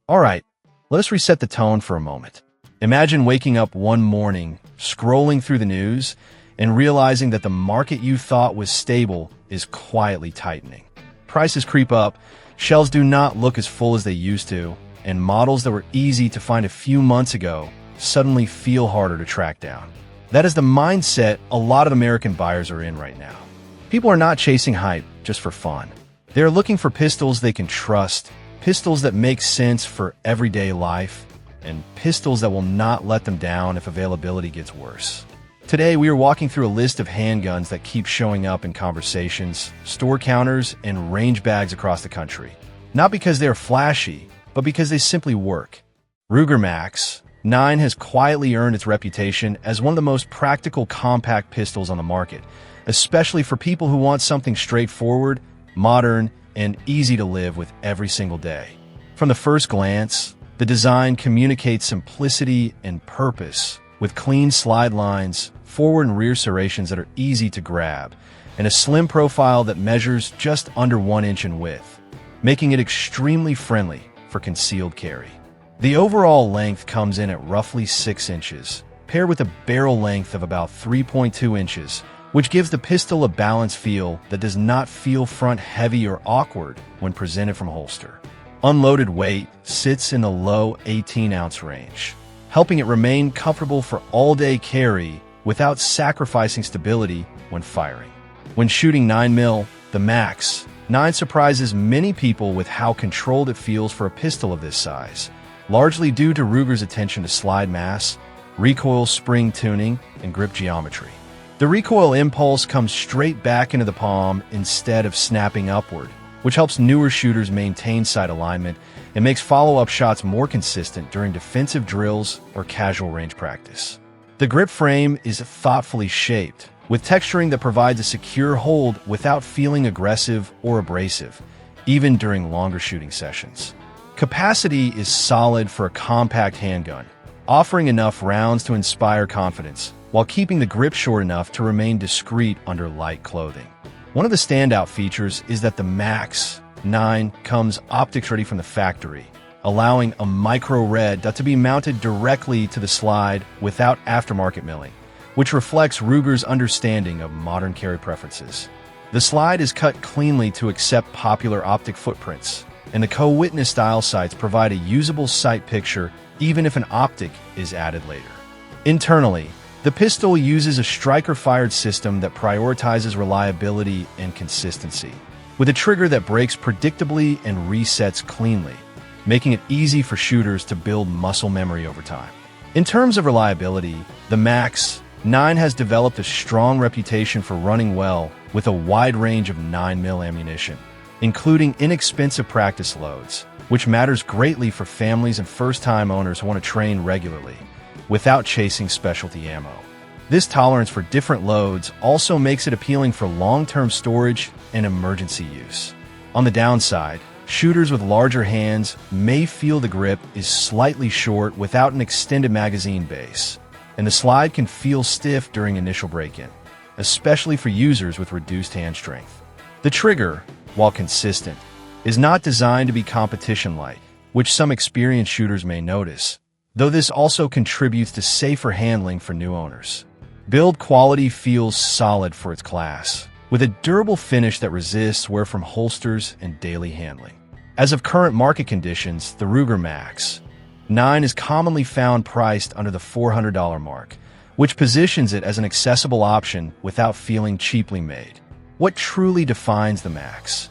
Alright, let us reset the tone for a moment. Imagine waking up one morning, scrolling through the news, and realizing that the market you thought was stable is quietly tightening. Prices creep up, shelves do not look as full as they used to, and models that were easy to find a few months ago suddenly feel harder to track down. That is the mindset a lot of American buyers are in right now. People are not chasing hype just for fun. They are looking for pistols they can trust, pistols that make sense for everyday life, and pistols that will not let them down if availability gets worse. Today, we are walking through a list of handguns that keep showing up in conversations, store counters, and range bags across the country. Not because they are flashy, but because they simply work. Ruger Max 9 has quietly earned its reputation as one of the most practical compact pistols on the market, especially for people who want something straightforward, modern, and easy to live with every single day. From the first glance, the design communicates simplicity and purpose, with clean slide lines, forward and rear serrations that are easy to grab, and a slim profile that measures just under 1 inch in width, making it extremely friendly for concealed carry. The overall length comes in at roughly 6 inches, paired with a barrel length of about 3.2 inches, which gives the pistol a balanced feel that does not feel front-heavy or awkward when presented from holster. Unloaded weight sits in the low 18-ounce range, helping it remain comfortable for all-day carry without sacrificing stability when firing. When shooting 9mm, the Max 9 surprises many people with how controlled it feels for a pistol of this size, largely due to Ruger's attention to slide mass, recoil spring tuning, and grip geometry. The recoil impulse comes straight back into the palm instead of snapping upward, which helps newer shooters maintain sight alignment and makes follow-up shots more consistent during defensive drills or casual range practice. The grip frame is thoughtfully shaped, with texturing that provides a secure hold without feeling aggressive or abrasive, even during longer shooting sessions. Capacity is solid for a compact handgun, offering enough rounds to inspire confidence, while keeping the grip short enough to remain discreet under light clothing. One of the standout features is that the Max 9 comes optics ready from the factory, allowing a micro red dot to be mounted directly to the slide without aftermarket milling, which reflects Ruger's understanding of modern carry preferences. The slide is cut cleanly to accept popular optic footprints, and the co-witness style sights provide a usable sight picture even if an optic is added later. Internally, the pistol uses a striker-fired system that prioritizes reliability and consistency, with a trigger that breaks predictably and resets cleanly, making it easy for shooters to build muscle memory over time. In terms of reliability, the Max 9 has developed a strong reputation for running well with a wide range of 9mm ammunition, including inexpensive practice loads, which matters greatly for families and first-time owners who want to train regularly, without chasing specialty ammo. This tolerance for different loads also makes it appealing for long-term storage and emergency use. On the downside, shooters with larger hands may feel the grip is slightly short without an extended magazine base, and the slide can feel stiff during initial break-in, especially for users with reduced hand strength. The trigger, while consistent, is not designed to be competition-like, which some experienced shooters may notice, though this also contributes to safer handling for new owners. Build quality feels solid for its class, with a durable finish that resists wear from holsters and daily handling. As of current market conditions, the Ruger Max 9 is commonly found priced under the $400 mark, which positions it as an accessible option without feeling cheaply made. What truly defines the Max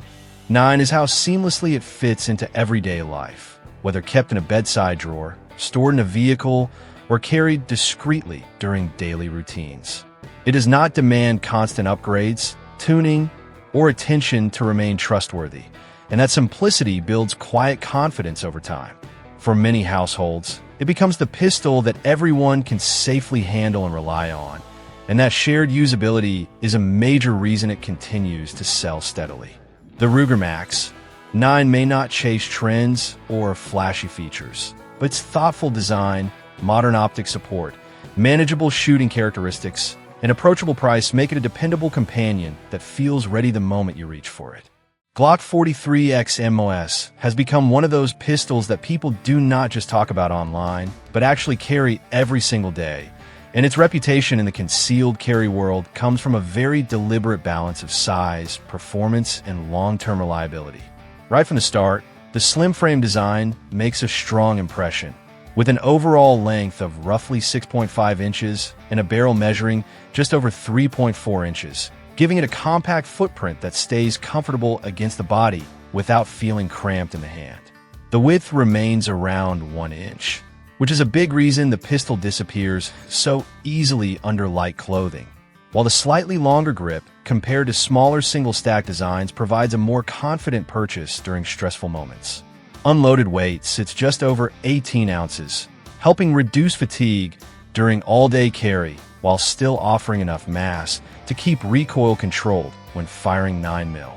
9 is how seamlessly it fits into everyday life, whether kept in a bedside drawer, stored in a vehicle, or carried discreetly during daily routines. It does not demand constant upgrades, tuning, or attention to remain trustworthy, and that simplicity builds quiet confidence over time. For many households, it becomes the pistol that everyone can safely handle and rely on, and that shared usability is a major reason it continues to sell steadily. The Ruger Max 9 may not chase trends or flashy features, but its thoughtful design, modern optic support, manageable shooting characteristics, and approachable price make it a dependable companion that feels ready the moment you reach for it. Glock 43X MOS has become one of those pistols that people do not just talk about online, but actually carry every single day. And its reputation in the concealed carry world comes from a very deliberate balance of size, performance, and long-term reliability. Right from the start, the slim frame design makes a strong impression, with an overall length of roughly 6.5 inches and a barrel measuring just over 3.4 inches, giving it a compact footprint that stays comfortable against the body without feeling cramped in the hand. The width remains around 1 inch, which is a big reason the pistol disappears so easily under light clothing, while the slightly longer grip compared to smaller single-stack designs provides a more confident purchase during stressful moments. Unloaded weight sits just over 18 ounces, helping reduce fatigue during all-day carry while still offering enough mass to keep recoil controlled when firing 9mm.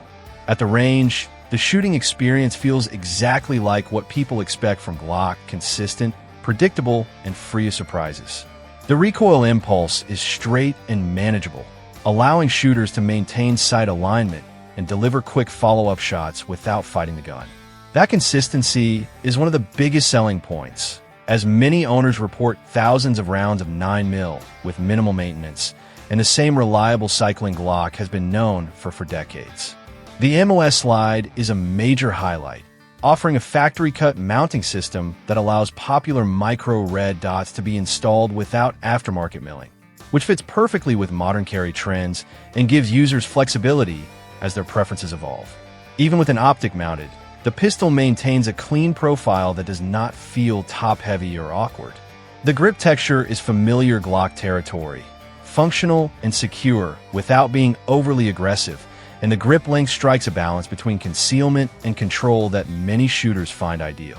At the range, the shooting experience feels exactly like what people expect from Glock: consistent, predictable, and free of surprises. The recoil impulse is straight and manageable, allowing shooters to maintain sight alignment and deliver quick follow-up shots without fighting the gun. That consistency is one of the biggest selling points, as many owners report thousands of rounds of 9mm with minimal maintenance, and the same reliable cycling Glock has been known for decades. The MOS slide is a major highlight, offering a factory-cut mounting system that allows popular micro red dots to be installed without aftermarket milling, which fits perfectly with modern carry trends and gives users flexibility as their preferences evolve. Even with an optic mounted, the pistol maintains a clean profile that does not feel top-heavy or awkward. The grip texture is familiar Glock territory, functional and secure without being overly aggressive, and the grip length strikes a balance between concealment and control that many shooters find ideal.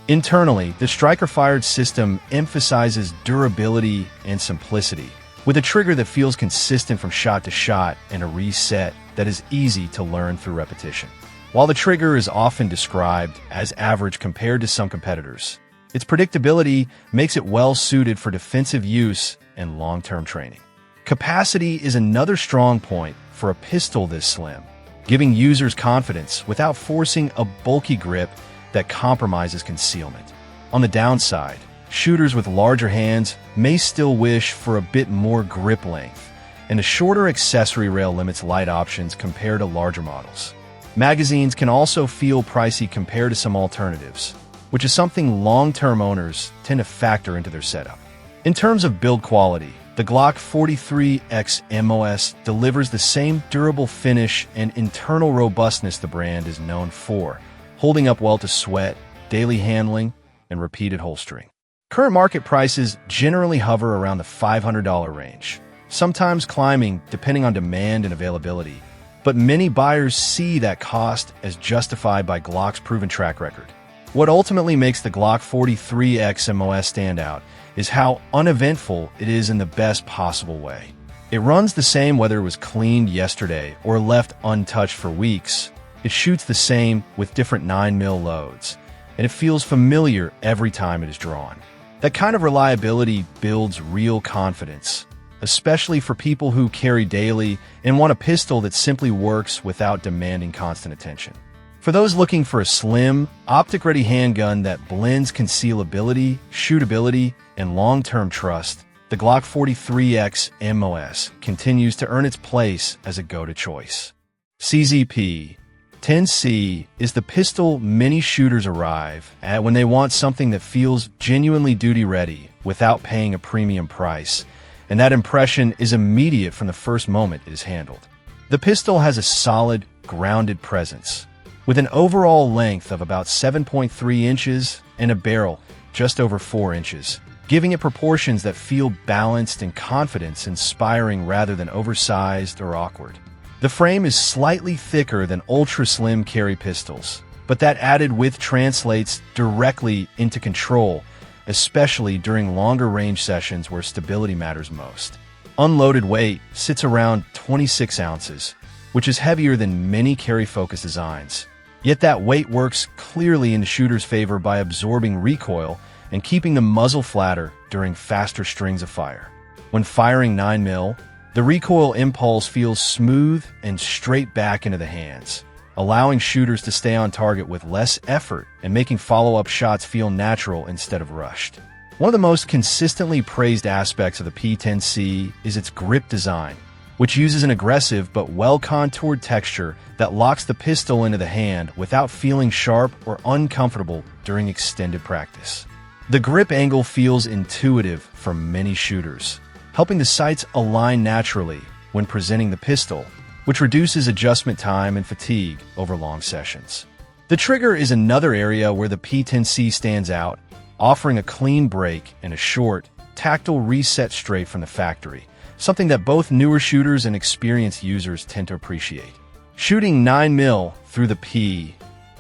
Internally, the striker-fired system emphasizes durability and simplicity, with a trigger that feels consistent from shot to shot and a reset that is easy to learn through repetition. While the trigger is often described as average compared to some competitors, its predictability makes it well-suited for defensive use and long-term training. Capacity is another strong point for a pistol this slim, giving users confidence without forcing a bulky grip that compromises concealment. On the downside, shooters with larger hands may still wish for a bit more grip length, and a shorter accessory rail limits light options compared to larger models. Magazines can also feel pricey compared to some alternatives, which is something long-term owners tend to factor into their setup. In terms of build quality, the Glock 43X MOS delivers the same durable finish and internal robustness the brand is known for, holding up well to sweat, daily handling, and repeated holstering. Current market prices generally hover around the $500 range, sometimes climbing depending on demand and availability, but many buyers see that cost as justified by Glock's proven track record. What ultimately makes the Glock 43X MOS stand out is how uneventful it is in the best possible way. It runs the same whether it was cleaned yesterday or left untouched for weeks. It shoots the same with different 9mm loads, and it feels familiar every time it is drawn. That kind of reliability builds real confidence, especially for people who carry daily and want a pistol that simply works without demanding constant attention. For those looking for a slim, optic-ready handgun that blends concealability, shootability, and long-term trust, the Glock 43X MOS continues to earn its place as a go-to choice. CZP 10C is the pistol many shooters arrive at when they want something that feels genuinely duty-ready without paying a premium price, and that impression is immediate from the first moment it is handled. The pistol has a solid, grounded presence, with an overall length of about 7.3 inches and a barrel just over 4 inches, giving it proportions that feel balanced and confidence-inspiring rather than oversized or awkward. The frame is slightly thicker than ultra-slim carry pistols, but that added width translates directly into control, especially during longer range sessions where stability matters most. Unloaded weight sits around 26 ounces, which is heavier than many carry-focused designs. Yet that weight works clearly in the shooter's favor by absorbing recoil and keeping the muzzle flatter during faster strings of fire. When firing 9mm, the recoil impulse feels smooth and straight back into the hands, allowing shooters to stay on target with less effort and making follow-up shots feel natural instead of rushed. One of the most consistently praised aspects of the P10C is its grip design, which uses an aggressive but well-contoured texture that locks the pistol into the hand without feeling sharp or uncomfortable during extended practice. The grip angle feels intuitive for many shooters, helping the sights align naturally when presenting the pistol, which reduces adjustment time and fatigue over long sessions. The trigger is another area where the P10C stands out, offering a clean break and a short, tactile reset straight from the factory, something that both newer shooters and experienced users tend to appreciate. Shooting 9mm through the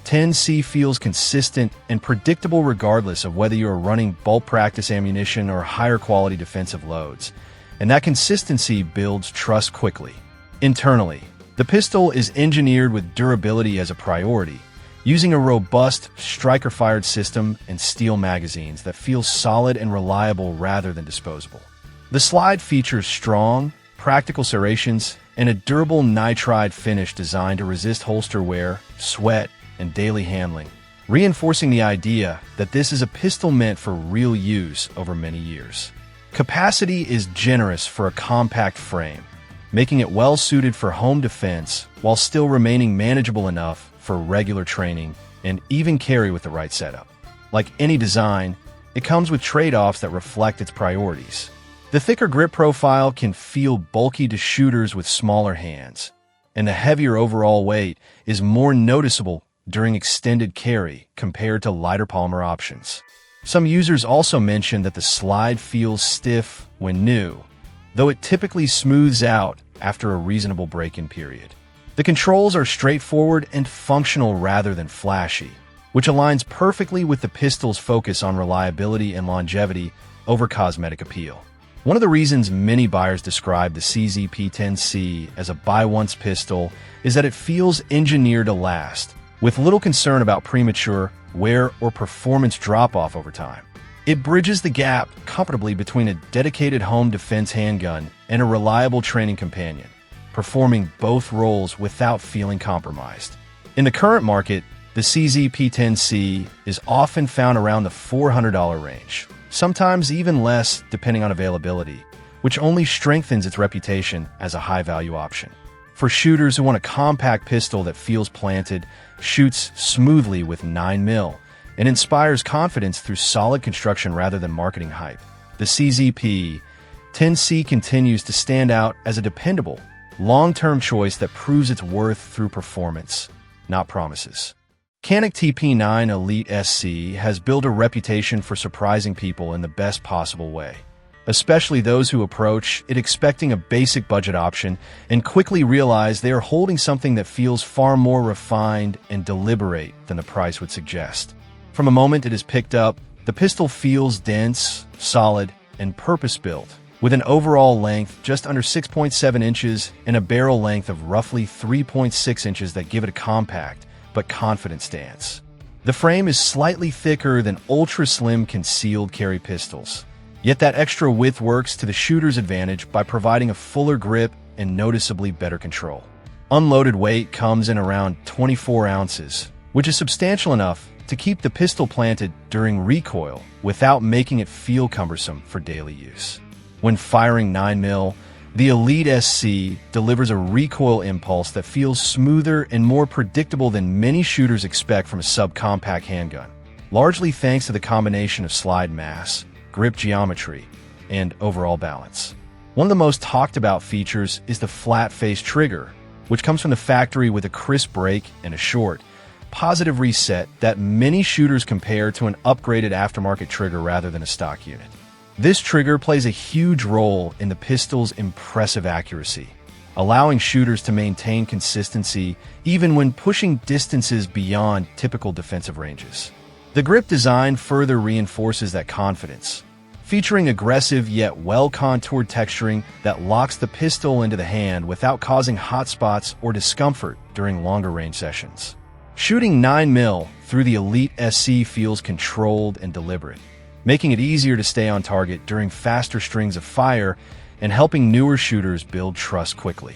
P10C feels consistent and predictable regardless of whether you are running bulk practice ammunition or higher quality defensive loads, and that consistency builds trust quickly. Internally, the pistol is engineered with durability as a priority, using a robust striker-fired system and steel magazines that feel solid and reliable rather than disposable. The slide features strong, practical serrations and a durable nitride finish designed to resist holster wear, sweat, and daily handling, reinforcing the idea that this is a pistol meant for real use over many years. Capacity is generous for a compact frame, making it well-suited for home defense while still remaining manageable enough for regular training and even carry with the right setup. Like any design, it comes with trade-offs that reflect its priorities. The thicker grip profile can feel bulky to shooters with smaller hands, and the heavier overall weight is more noticeable during extended carry compared to lighter polymer options. Some users also mention that the slide feels stiff when new, though it typically smooths out after a reasonable break-in period. The controls are straightforward and functional rather than flashy, which aligns perfectly with the pistol's focus on reliability and longevity over cosmetic appeal. One of the reasons many buyers describe the CZ-P10C as a buy-once pistol is that it feels engineered to last, with little concern about premature wear or performance drop-off over time. It bridges the gap comfortably between a dedicated home defense handgun and a reliable training companion, performing both roles without feeling compromised. In the current market, the CZ-P10C is often found around the $400 range, sometimes even less depending on availability, which only strengthens its reputation as a high-value option. For shooters who want a compact pistol that feels planted, shoots smoothly with 9mm, and inspires confidence through solid construction rather than marketing hype, the CZ-P10C continues to stand out as a dependable, long-term choice that proves its worth through performance, not promises. Canik TP9 Elite SC has built a reputation for surprising people in the best possible way, especially those who approach it expecting a basic budget option and quickly realize they are holding something that feels far more refined and deliberate than the price would suggest. From the moment it is picked up, the pistol feels dense, solid, and purpose-built, with an overall length just under 6.7 inches and a barrel length of roughly 3.6 inches that give it a compact but confident stance. The frame is slightly thicker than ultra-slim concealed carry pistols, yet that extra width works to the shooter's advantage by providing a fuller grip and noticeably better control. Unloaded weight comes in around 24 ounces, which is substantial enough to keep the pistol planted during recoil without making it feel cumbersome for daily use. When firing 9mm, the Elite SC delivers a recoil impulse that feels smoother and more predictable than many shooters expect from a subcompact handgun, largely thanks to the combination of slide mass, grip geometry, and overall balance. One of the most talked about features is the flat-face trigger, which comes from the factory with a crisp break and a short, positive reset that many shooters compare to an upgraded aftermarket trigger rather than a stock unit. This trigger plays a huge role in the pistol's impressive accuracy, allowing shooters to maintain consistency even when pushing distances beyond typical defensive ranges. The grip design further reinforces that confidence, featuring aggressive yet well-contoured texturing that locks the pistol into the hand without causing hot spots or discomfort during longer range sessions. Shooting 9mm through the Elite SC feels controlled and deliberate, making it easier to stay on target during faster strings of fire and helping newer shooters build trust quickly.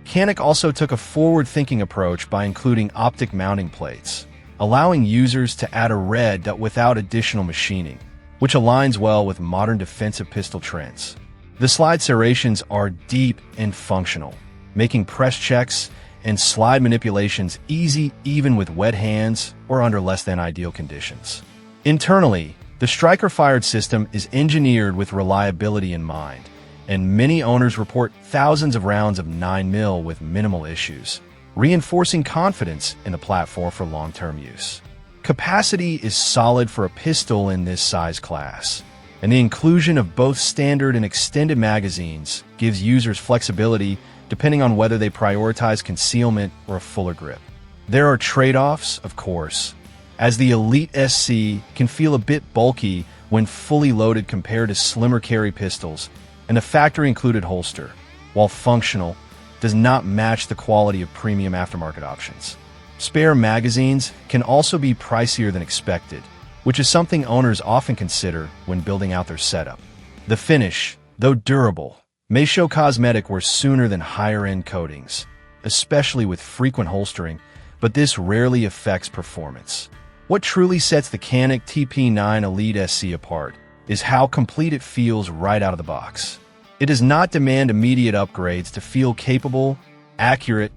Canik also took a forward-thinking approach by including optic mounting plates, allowing users to add a red dot without additional machining, which aligns well with modern defensive pistol trends. The slide serrations are deep and functional, making press checks and slide manipulations easy even with wet hands or under less than ideal conditions. Internally, the striker-fired system is engineered with reliability in mind, and many owners report thousands of rounds of 9mm with minimal issues, reinforcing confidence in the platform for long-term use. Capacity is solid for a pistol in this size class, and the inclusion of both standard and extended magazines gives users flexibility depending on whether they prioritize concealment or a fuller grip. There are trade-offs, of course, as the Elite SC can feel a bit bulky when fully loaded compared to slimmer carry pistols, and the factory-included holster, while functional, does not match the quality of premium aftermarket options. Spare magazines can also be pricier than expected, which is something owners often consider when building out their setup. The finish, though durable, may show cosmetic wear sooner than higher-end coatings, especially with frequent holstering, but this rarely affects performance. What truly sets the Canik TP9 Elite SC apart is how complete it feels right out of the box. It does not demand immediate upgrades to feel capable, accurate,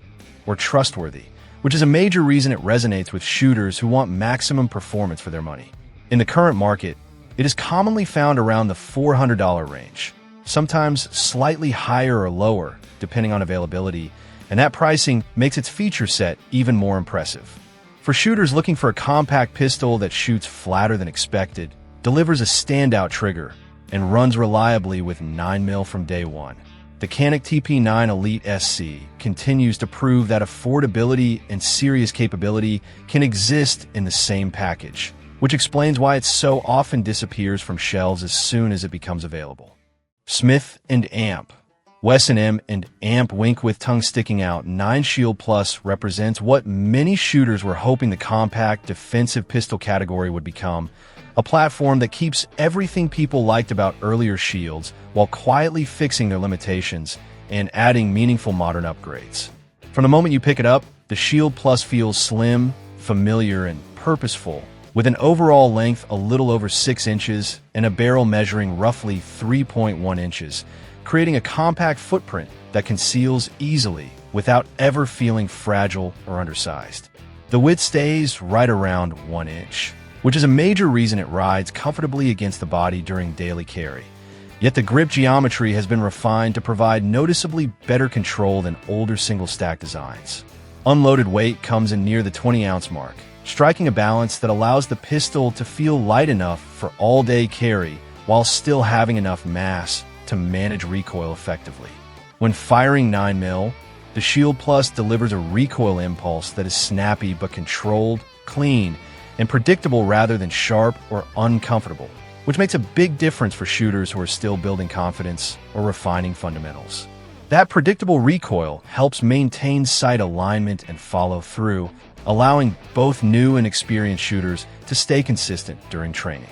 or trustworthy, which is a major reason it resonates with shooters who want maximum performance for their money. In the current market, it is commonly found around the $400 range, sometimes slightly higher or lower, depending on availability, and that pricing makes its feature set even more impressive. For shooters looking for a compact pistol that shoots flatter than expected, delivers a standout trigger, and runs reliably with 9mm from day one, the Canik TP9 Elite SC continues to prove that affordability and serious capability can exist in the same package, which explains why it so often disappears from shelves as soon as it becomes available. Smith & Amp. Wesson M and Amp Wink with tongue sticking out 9 Shield Plus represents what many shooters were hoping the compact defensive pistol category would become, a platform that keeps everything people liked about earlier Shields while quietly fixing their limitations and adding meaningful modern upgrades. From the moment you pick it up, the Shield Plus feels slim, familiar, and purposeful, with an overall length a little over 6 inches and a barrel measuring roughly 3.1 inches, creating a compact footprint that conceals easily without ever feeling fragile or undersized. The width stays right around 1 inch, which is a major reason it rides comfortably against the body during daily carry. Yet the grip geometry has been refined to provide noticeably better control than older single-stack designs. Unloaded weight comes in near the 20-ounce mark, striking a balance that allows the pistol to feel light enough for all-day carry while still having enough mass to manage recoil effectively. When firing 9mm, the Shield Plus delivers a recoil impulse that is snappy but controlled, clean, and predictable rather than sharp or uncomfortable, which makes a big difference for shooters who are still building confidence or refining fundamentals. That predictable recoil helps maintain sight alignment and follow-through, allowing both new and experienced shooters to stay consistent during training.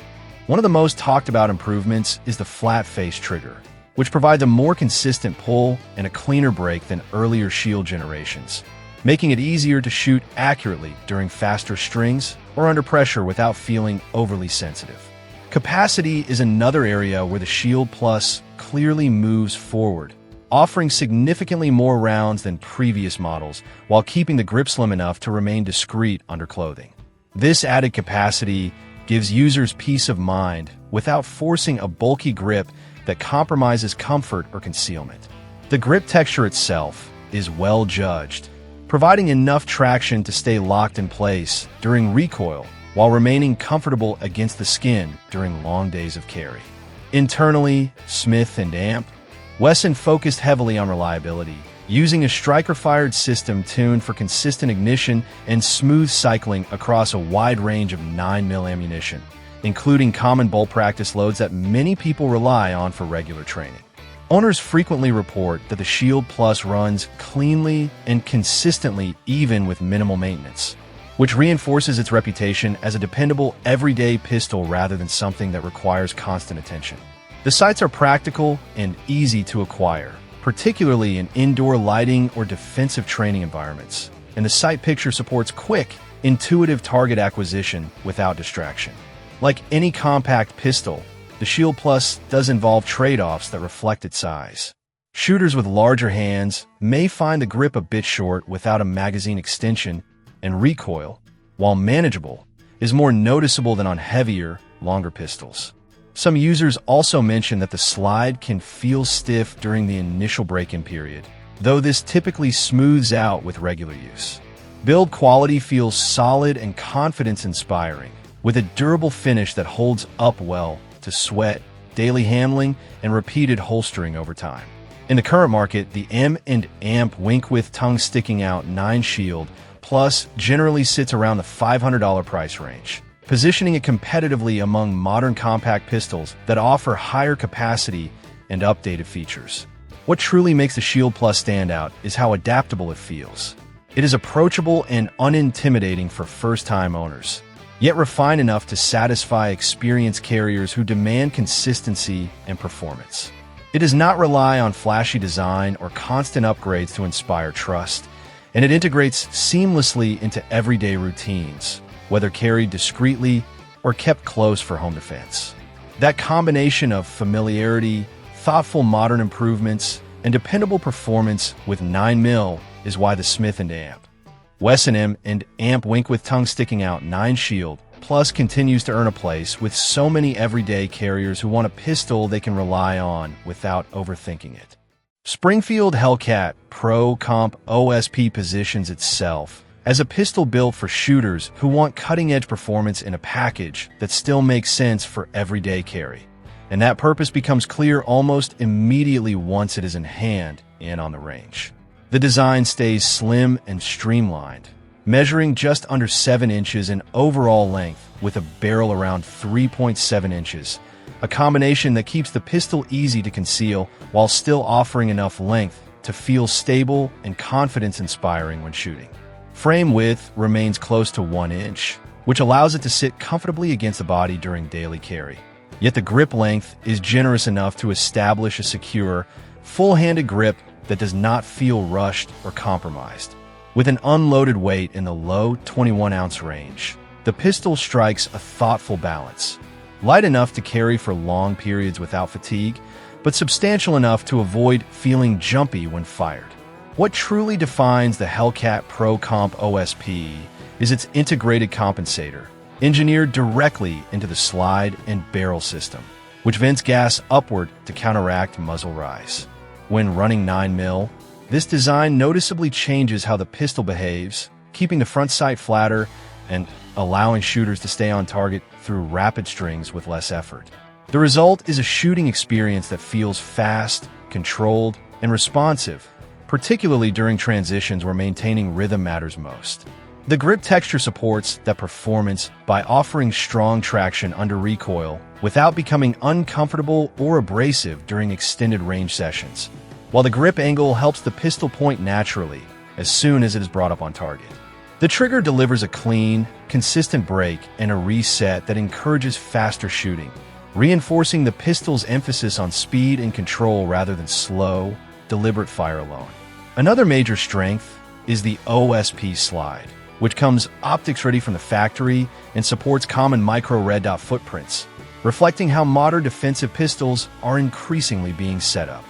One of the most talked about improvements is the flat-face trigger, which provides a more consistent pull and a cleaner break than earlier Shield generations, making it easier to shoot accurately during faster strings or under pressure without feeling overly sensitive. Capacity is another area where the Shield Plus clearly moves forward, offering significantly more rounds than previous models while keeping the grip slim enough to remain discreet under clothing. This added capacity gives users peace of mind without forcing a bulky grip that compromises comfort or concealment. The grip texture itself is well judged, providing enough traction to stay locked in place during recoil while remaining comfortable against the skin during long days of carry. Internally, Smith & Amp. Wesson focused heavily on reliability, using a striker-fired system tuned for consistent ignition and smooth cycling across a wide range of 9mm ammunition, including common bolt practice loads that many people rely on for regular training. Owners frequently report that the Shield Plus runs cleanly and consistently even with minimal maintenance, which reinforces its reputation as a dependable everyday pistol rather than something that requires constant attention. The sights are practical and easy to acquire, particularly in indoor lighting or defensive training environments. And the sight picture supports quick, intuitive target acquisition without distraction. Like any compact pistol, the Shield Plus does involve trade-offs that reflect its size. Shooters with larger hands may find the grip a bit short without a magazine extension, and recoil, while manageable, is more noticeable than on heavier, longer pistols. Some users also mention that the slide can feel stiff during the initial break-in period, though this typically smooths out with regular use. Build quality feels solid and confidence-inspiring, with a durable finish that holds up well to sweat, daily handling, and repeated holstering over time. In the current market, the M&Amp Wink with Tongue Sticking Out 9 Shield Plus generally sits around the $500 price range, positioning it competitively among modern compact pistols that offer higher capacity and updated features. What truly makes the Shield Plus stand out is how adaptable it feels. It is approachable and unintimidating for first-time owners, yet refined enough to satisfy experienced carriers who demand consistency and performance. It does not rely on flashy design or constant upgrades to inspire trust, and it integrates seamlessly into everyday routines, whether carried discreetly or kept close for home defense. That combination of familiarity, thoughtful modern improvements, and dependable performance with 9mm is why the Smith & Amp Wesson M&Amp Wink with Tongue Sticking Out 9 Shield Plus continues to earn a place with so many everyday carriers who want a pistol they can rely on without overthinking it. Springfield Hellcat Pro Comp OSP positions itself as a pistol built for shooters who want cutting-edge performance in a package that still makes sense for everyday carry. And that purpose becomes clear almost immediately once it is in hand and on the range. The design stays slim and streamlined, measuring just under 7 inches in overall length with a barrel around 3.7 inches, a combination that keeps the pistol easy to conceal while still offering enough length to feel stable and confidence-inspiring when shooting. Frame width remains close to 1 inch, which allows it to sit comfortably against the body during daily carry. Yet the grip length is generous enough to establish a secure, full-handed grip that does not feel rushed or compromised. With an unloaded weight in the low 21-ounce range, the pistol strikes a thoughtful balance. Light enough to carry for long periods without fatigue, but substantial enough to avoid feeling jumpy when fired. What truly defines the Hellcat Pro Comp OSP is its integrated compensator, engineered directly into the slide and barrel system, which vents gas upward to counteract muzzle rise. When running 9mm, this design noticeably changes how the pistol behaves, keeping the front sight flatter and allowing shooters to stay on target through rapid strings with less effort. The result is a shooting experience that feels fast, controlled, and responsive, particularly during transitions where maintaining rhythm matters most. The grip texture supports that performance by offering strong traction under recoil without becoming uncomfortable or abrasive during extended range sessions, while the grip angle helps the pistol point naturally as soon as it is brought up on target. The trigger delivers a clean, consistent break and a reset that encourages faster shooting, reinforcing the pistol's emphasis on speed and control rather than slow, deliberate fire alone. Another major strength is the OSP slide, which comes optics ready from the factory and supports common micro red dot footprints, reflecting how modern defensive pistols are increasingly being set up.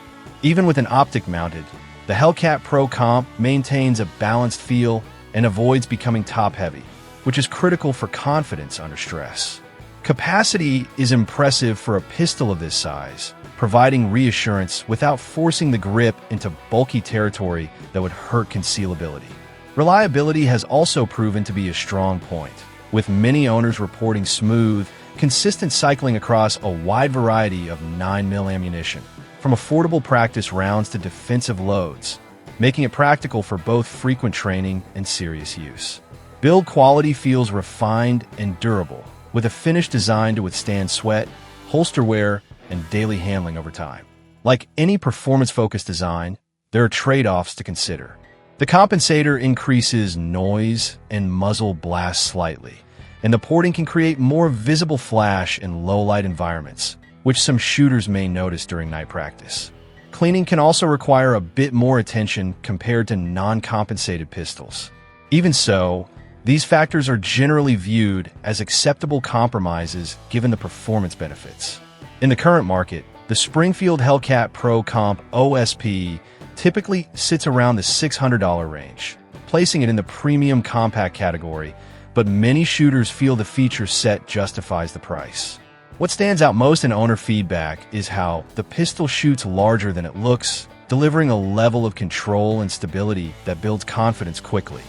Even with an optic mounted, the Hellcat Pro Comp maintains a balanced feel and avoids becoming top-heavy, which is critical for confidence under stress. Capacity is impressive for a pistol of this size, providing reassurance without forcing the grip into bulky territory that would hurt concealability. Reliability has also proven to be a strong point, with many owners reporting smooth, consistent cycling across a wide variety of 9mm ammunition, from affordable practice rounds to defensive loads, making it practical for both frequent training and serious use. Build quality feels refined and durable, with a finish designed to withstand sweat, holster wear, and daily handling over time. Like any performance-focused design, there are trade-offs to consider. The compensator increases noise and muzzle blast slightly, and the porting can create more visible flash in low-light environments, which some shooters may notice during night practice. Cleaning can also require a bit more attention compared to non-compensated pistols. Even so, these factors are generally viewed as acceptable compromises given the performance benefits. In the current market, the Springfield Hellcat Pro Comp OSP typically sits around the $600 range, placing it in the premium compact category, but many shooters feel the feature set justifies the price. What stands out most in owner feedback is how the pistol shoots larger than it looks, delivering a level of control and stability that builds confidence quickly.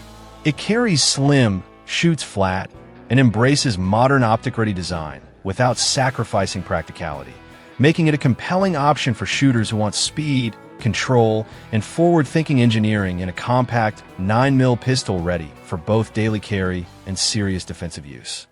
It carries slim, shoots flat, and embraces modern optic-ready design without sacrificing practicality, making it a compelling option for shooters who want speed, control, and forward-thinking engineering in a compact 9mm pistol ready for both daily carry and serious defensive use.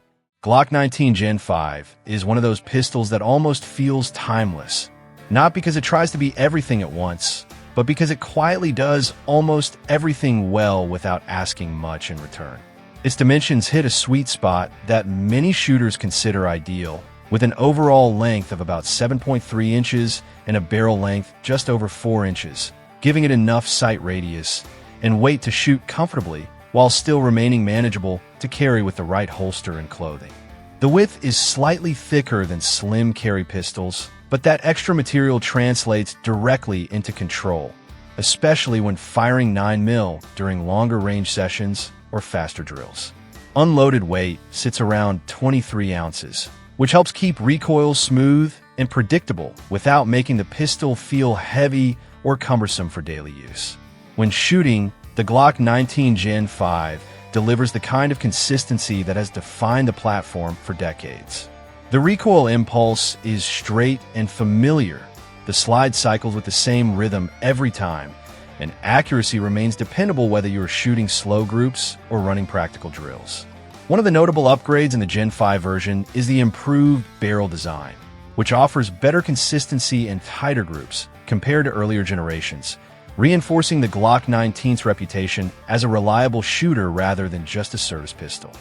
Glock 19 Gen 5 is one of those pistols that almost feels timeless, not because it tries to be everything at once, but because it quietly does almost everything well without asking much in return. Its dimensions hit a sweet spot that many shooters consider ideal, with an overall length of about 7.3 inches and a barrel length just over 4 inches, giving it enough sight radius and weight to shoot comfortably while still remaining manageable to carry with the right holster and clothing. The width is slightly thicker than slim carry pistols, but that extra material translates directly into control, especially when firing 9mm during longer range sessions or faster drills. Unloaded weight sits around 23 ounces, which helps keep recoil smooth and predictable without making the pistol feel heavy or cumbersome for daily use. When shooting, the Glock 19 Gen 5 delivers the kind of consistency that has defined the platform for decades. The recoil impulse is straight and familiar. The slide cycles with the same rhythm every time, and accuracy remains dependable whether you are shooting slow groups or running practical drills. One of the notable upgrades in the Gen 5 version is the improved barrel design, which offers better consistency in tighter groups compared to earlier generations, reinforcing the Glock 19's reputation as a reliable shooter rather than just a service pistol.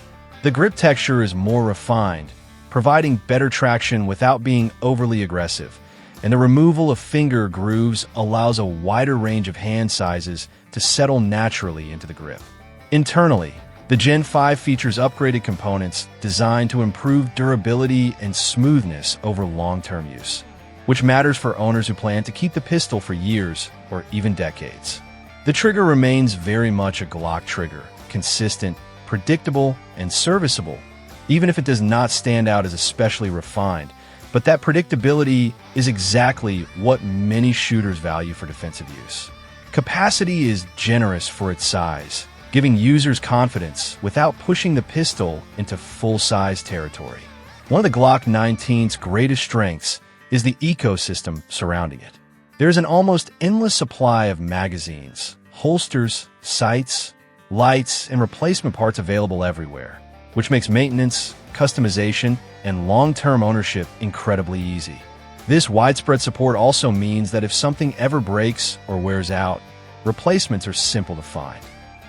The grip texture is more refined, providing better traction without being overly aggressive, and the removal of finger grooves allows a wider range of hand sizes to settle naturally into the grip. Internally, the Gen 5 features upgraded components designed to improve durability and smoothness over long-term use, which matters for owners who plan to keep the pistol for years or even decades. The trigger remains very much a Glock trigger, consistent, predictable, and serviceable, even if it does not stand out as especially refined. But that predictability is exactly what many shooters value for defensive use. Capacity is generous for its size, giving users confidence without pushing the pistol into full-size territory. One of the Glock 19's greatest strengths is the ecosystem surrounding it. There's an almost endless supply of magazines, holsters, sights, lights, and replacement parts available everywhere, which makes maintenance, customization, and long-term ownership incredibly easy. This widespread support also means that if something ever breaks or wears out, replacements are simple to find.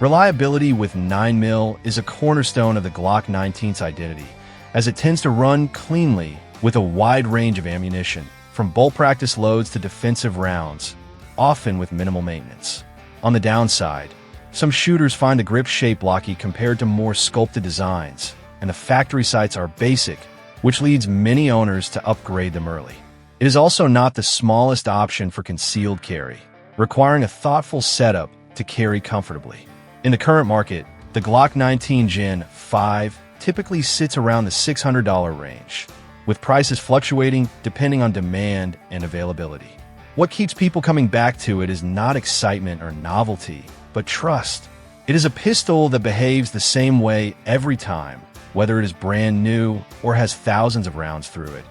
Reliability with 9mm is a cornerstone of the Glock 19's identity, as it tends to run cleanly with a wide range of ammunition, from bolt practice loads to defensive rounds, often with minimal maintenance. On the downside, some shooters find the grip shape blocky compared to more sculpted designs, and the factory sights are basic, which leads many owners to upgrade them early. It is also not the smallest option for concealed carry, requiring a thoughtful setup to carry comfortably. In the current market, the Glock 19 Gen 5 typically sits around the $600 range, with prices fluctuating depending on demand and availability. What keeps people coming back to it is not excitement or novelty, but trust. It is a pistol that behaves the same way every time, whether it is brand new or has thousands of rounds through it,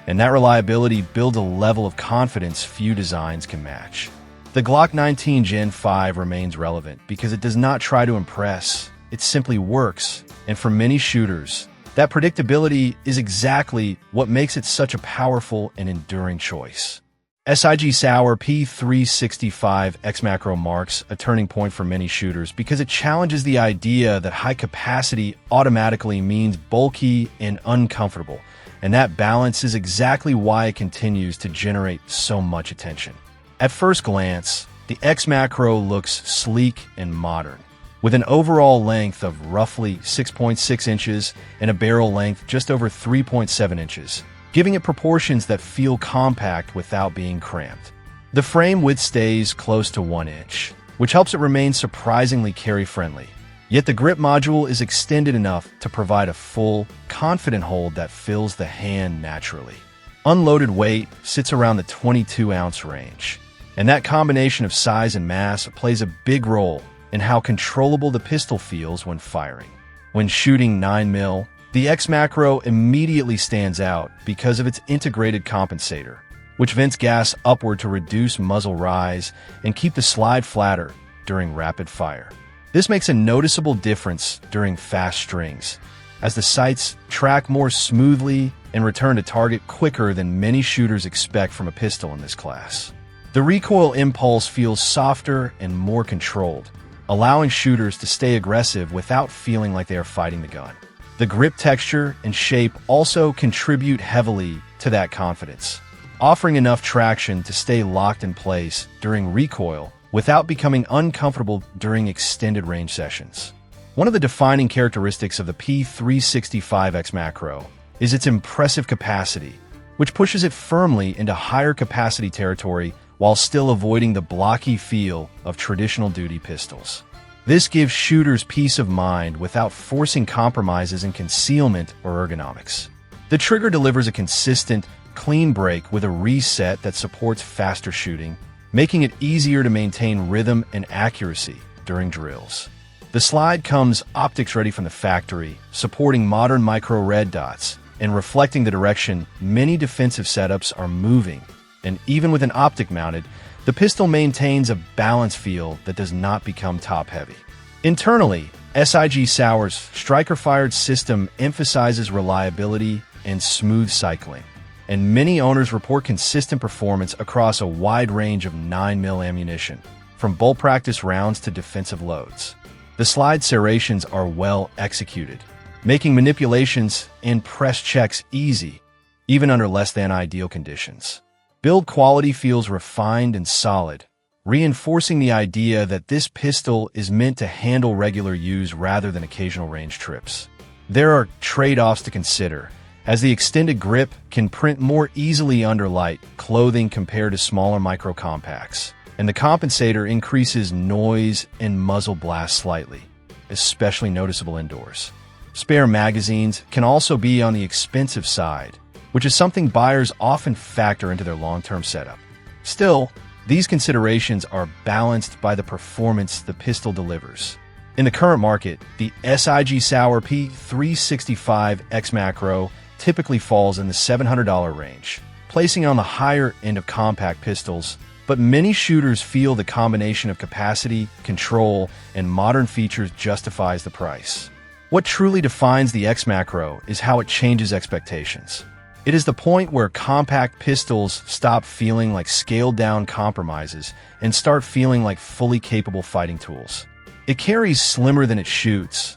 and that reliability builds a level of confidence few designs can match. The Glock 19 Gen 5 remains relevant because it does not try to impress, it simply works, and for many shooters, that predictability is exactly what makes it such a powerful and enduring choice. SIG Sauer P365 XMacro marks a turning point for many shooters because it challenges the idea that high capacity automatically means bulky and uncomfortable, and that balance is exactly why it continues to generate so much attention. At first glance, the XMacro looks sleek and modern, with an overall length of roughly 6.6 inches and a barrel length just over 3.7 inches, giving it proportions that feel compact without being cramped. The frame width stays close to 1 inch, which helps it remain surprisingly carry-friendly. Yet the grip module is extended enough to provide a full, confident hold that fills the hand naturally. Unloaded weight sits around the 22-ounce range, and that combination of size and mass plays a big role in how controllable the pistol feels when firing. When shooting 9mm, the XMacro immediately stands out because of its integrated compensator, which vents gas upward to reduce muzzle rise and keep the slide flatter during rapid fire. This makes a noticeable difference during fast strings, as the sights track more smoothly and return to target quicker than many shooters expect from a pistol in this class. The recoil impulse feels softer and more controlled, allowing shooters to stay aggressive without feeling like they are fighting the gun. The grip texture and shape also contribute heavily to that confidence, offering enough traction to stay locked in place during recoil without becoming uncomfortable during extended range sessions. One of the defining characteristics of the P365 XMacro is its impressive capacity, which pushes it firmly into higher capacity territory while still avoiding the blocky feel of traditional duty pistols. This gives shooters peace of mind without forcing compromises in concealment or ergonomics. The trigger delivers a consistent, clean break with a reset that supports faster shooting, making it easier to maintain rhythm and accuracy during drills. The slide comes optics ready from the factory, supporting modern micro red dots and reflecting the direction many defensive setups are moving. And even with an optic mounted, the pistol maintains a balanced feel that does not become top-heavy. Internally, SIG Sauer's striker-fired system emphasizes reliability and smooth cycling, and many owners report consistent performance across a wide range of 9mm ammunition, from bolt practice rounds to defensive loads. The slide serrations are well executed, making manipulations and press checks easy, even under less than ideal conditions. Build quality feels refined and solid, reinforcing the idea that this pistol is meant to handle regular use rather than occasional range trips. There are trade-offs to consider, as the extended grip can print more easily under light clothing compared to smaller micro compacts, and the compensator increases noise and muzzle blast slightly, especially noticeable indoors. Spare magazines can also be on the expensive side, which is something buyers often factor into their long-term setup. Still, these considerations are balanced by the performance the pistol delivers. In the current market, the SIG Sauer P365 XMacro typically falls in the $700 range, placing it on the higher end of compact pistols, but many shooters feel the combination of capacity, control, and modern features justifies the price. What truly defines the XMacro is how it changes expectations. It is the point where compact pistols stop feeling like scaled-down compromises and start feeling like fully capable fighting tools. It carries slimmer than it shoots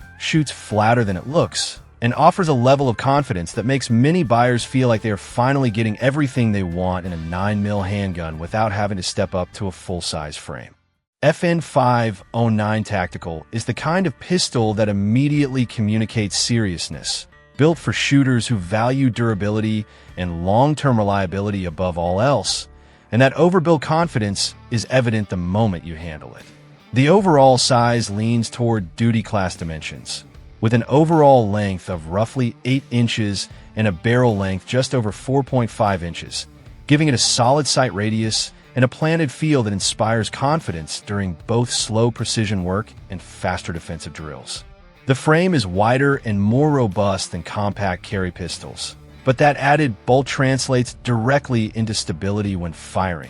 flatter than it looks, and offers a level of confidence that makes many buyers feel like they are finally getting everything they want in a 9mm handgun without having to step up to a full-size frame. FN509 Tactical is the kind of pistol that immediately communicates seriousness, built for shooters who value durability and long-term reliability above all else, and that overbuilt confidence is evident the moment you handle it. The overall size leans toward duty class dimensions, with an overall length of roughly 8 inches and a barrel length just over 4.5 inches, giving it a solid sight radius and a planted feel that inspires confidence during both slow precision work and faster defensive drills. The frame is wider and more robust than compact carry pistols, but that added bolt translates directly into stability when firing,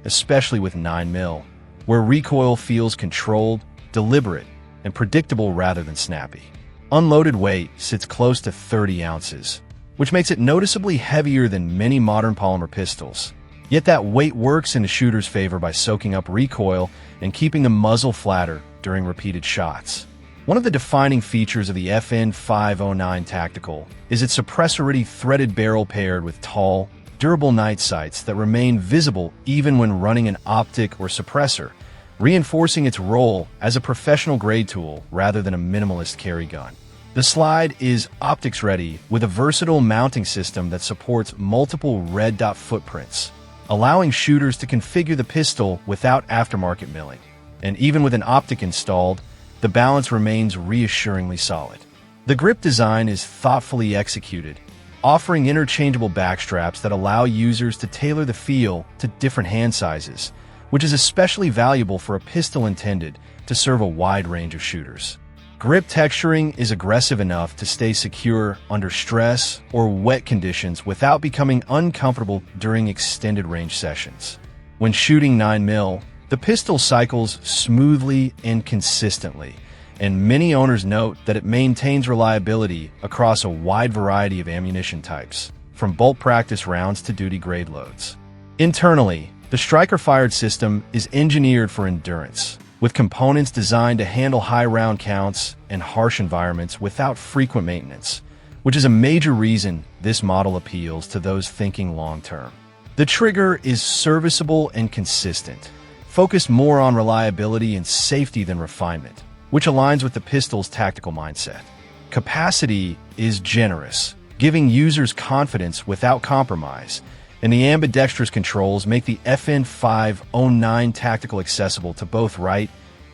especially with 9mm, where recoil feels controlled, deliberate, and predictable rather than snappy. Unloaded weight sits close to 30 ounces, which makes it noticeably heavier than many modern polymer pistols. Yet that weight works in the shooter's favor by soaking up recoil and keeping the muzzle flatter during repeated shots. One of the defining features of the FN509 Tactical is its suppressor-ready threaded barrel paired with tall, durable night sights that remain visible even when running an optic or suppressor, reinforcing its role as a professional-grade tool rather than a minimalist carry gun. The slide is optics-ready with a versatile mounting system that supports multiple red dot footprints, allowing shooters to configure the pistol without aftermarket milling. And even with an optic installed, the balance remains reassuringly solid. The grip design is thoughtfully executed, offering interchangeable backstraps that allow users to tailor the feel to different hand sizes, which is especially valuable for a pistol intended to serve a wide range of shooters. Grip texturing is aggressive enough to stay secure under stress or wet conditions without becoming uncomfortable during extended range sessions. When shooting 9mm, the pistol cycles smoothly and consistently, and many owners note that it maintains reliability across a wide variety of ammunition types, from bolt practice rounds to duty-grade loads. Internally, the striker-fired system is engineered for endurance, with components designed to handle high round counts and harsh environments without frequent maintenance, which is a major reason this model appeals to those thinking long-term. The trigger is serviceable and consistent, focused more on reliability and safety than refinement, which aligns with the pistol's tactical mindset. Capacity is generous, giving users confidence without compromise, and the ambidextrous controls make the FN509 tactical accessible to both right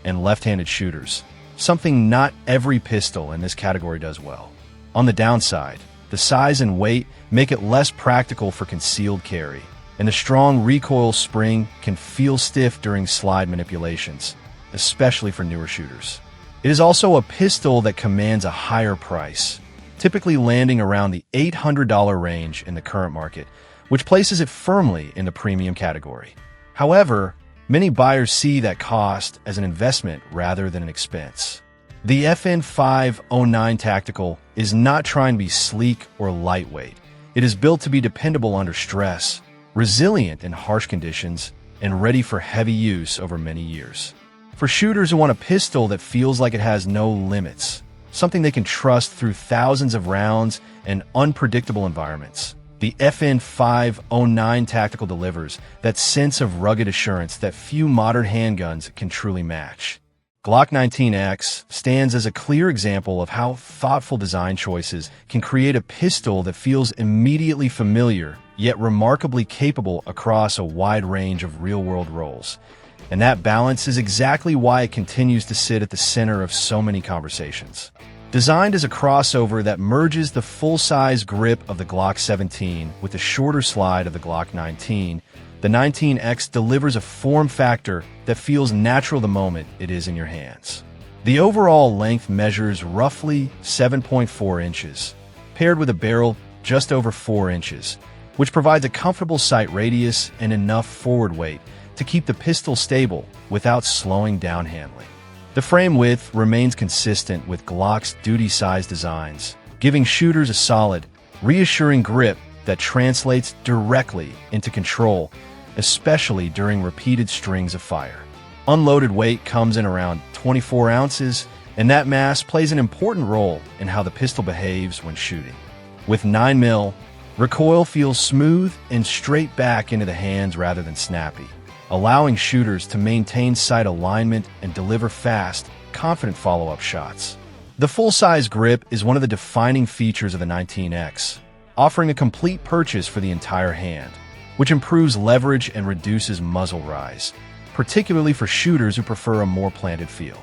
and left-handed shooters, something not every pistol in this category does well. On the downside, the size and weight make it less practical for concealed carry, and the strong recoil spring can feel stiff during slide manipulations, especially for newer shooters. It is also a pistol that commands a higher price, typically landing around the $800 range in the current market, which places it firmly in the premium category. However, many buyers see that cost as an investment rather than an expense. The FN509 Tactical is not trying to be sleek or lightweight. It is built to be dependable under stress, resilient in harsh conditions, and ready for heavy use over many years. For shooters who want a pistol that feels like it has no limits, something they can trust through thousands of rounds and unpredictable environments, the FN509 Tactical delivers that sense of rugged assurance that few modern handguns can truly match. Glock 19X stands as a clear example of how thoughtful design choices can create a pistol that feels immediately familiar, yet remarkably capable across a wide range of real-world roles. And that balance is exactly why it continues to sit at the center of so many conversations. Designed as a crossover that merges the full-size grip of the Glock 17 with the shorter slide of the Glock 19, the 19X delivers a form factor that feels natural the moment it is in your hands. The overall length measures roughly 7.4 inches, paired with a barrel just over 4 inches, which provides a comfortable sight radius and enough forward weight to keep the pistol stable without slowing down handling. The frame width remains consistent with Glock's duty-size designs, giving shooters a solid, reassuring grip that translates directly into control, especially during repeated strings of fire. Unloaded weight comes in around 24 ounces, and that mass plays an important role in how the pistol behaves when shooting. With 9mm, recoil feels smooth and straight back into the hands rather than snappy, allowing shooters to maintain sight alignment and deliver fast, confident follow-up shots. The full-size grip is one of the defining features of the 19X, offering a complete purchase for the entire hand, which improves leverage and reduces muzzle rise, particularly for shooters who prefer a more planted feel.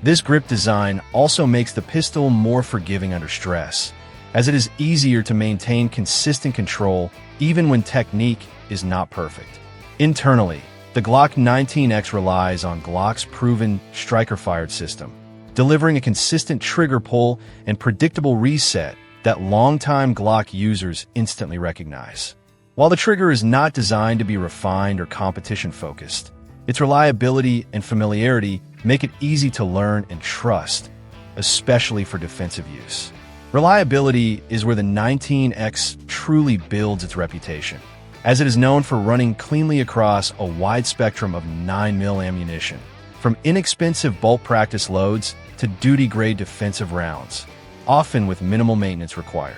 This grip design also makes the pistol more forgiving under stress, as it is easier to maintain consistent control even when technique is not perfect. Internally, the Glock 19X relies on Glock's proven striker-fired system, delivering a consistent trigger pull and predictable reset that longtime Glock users instantly recognize. While the trigger is not designed to be refined or competition-focused, its reliability and familiarity make it easy to learn and trust, especially for defensive use. Reliability is where the 19X truly builds its reputation, as it is known for running cleanly across a wide spectrum of 9mm ammunition, from inexpensive bolt practice loads to duty-grade defensive rounds, often with minimal maintenance required.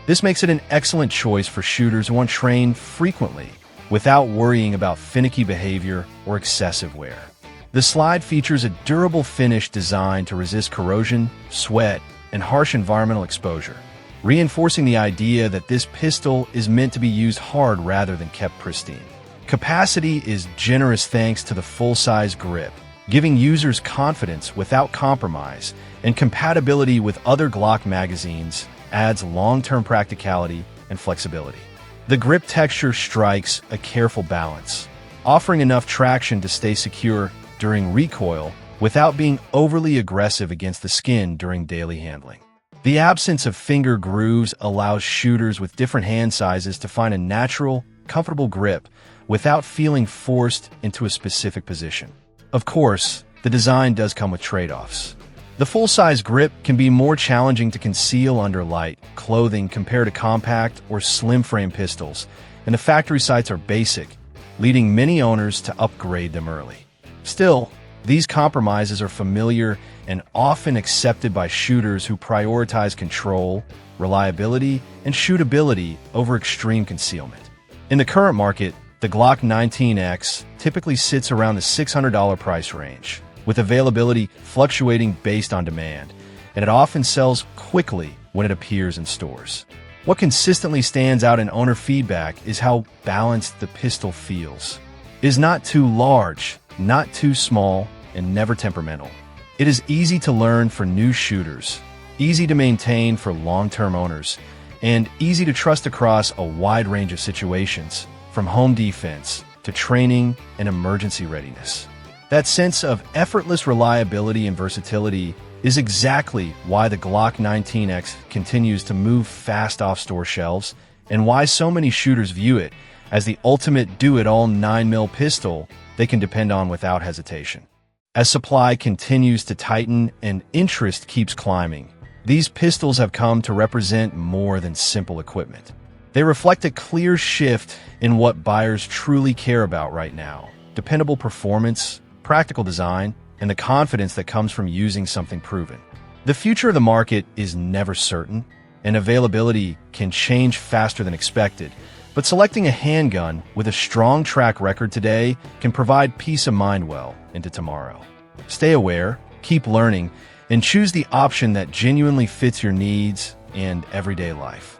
This makes it an excellent choice for shooters who want to train frequently without worrying about finicky behavior or excessive wear. The slide features a durable finish designed to resist corrosion, sweat, and harsh environmental exposure, reinforcing the idea that this pistol is meant to be used hard rather than kept pristine. Capacity is generous thanks to the full-size grip, giving users confidence without compromise, and compatibility with other Glock magazines adds long-term practicality and flexibility. The grip texture strikes a careful balance, offering enough traction to stay secure during recoil without being overly aggressive against the skin during daily handling. The absence of finger grooves allows shooters with different hand sizes to find a natural, comfortable grip without feeling forced into a specific position. Of course, the design does come with trade-offs. The full-size grip can be more challenging to conceal under light clothing compared to compact or slim-frame pistols, and the factory sights are basic, leading many owners to upgrade them early. Still, these compromises are familiar and often accepted by shooters who prioritize control, reliability, and shootability over extreme concealment. In the current market, the Glock 19X typically sits around the $600 price range, with availability fluctuating based on demand, and it often sells quickly when it appears in stores. What consistently stands out in owner feedback is how balanced the pistol feels. It is not too large, not too small, and never temperamental. It is easy to learn for new shooters, easy to maintain for long-term owners, and easy to trust across a wide range of situations, from home defense to training and emergency readiness. That sense of effortless reliability and versatility is exactly why the Glock 19X continues to move fast off store shelves and why so many shooters view it as the ultimate do-it-all 9mm pistol they can depend on without hesitation. As supply continues to tighten and interest keeps climbing, these pistols have come to represent more than simple equipment. They reflect a clear shift in what buyers truly care about right now: dependable performance, practical design, and the confidence that comes from using something proven. The future of the market is never certain, and availability can change faster than expected, but selecting a handgun with a strong track record today can provide peace of mind well into tomorrow. Stay aware, keep learning, and choose the option that genuinely fits your needs and everyday life.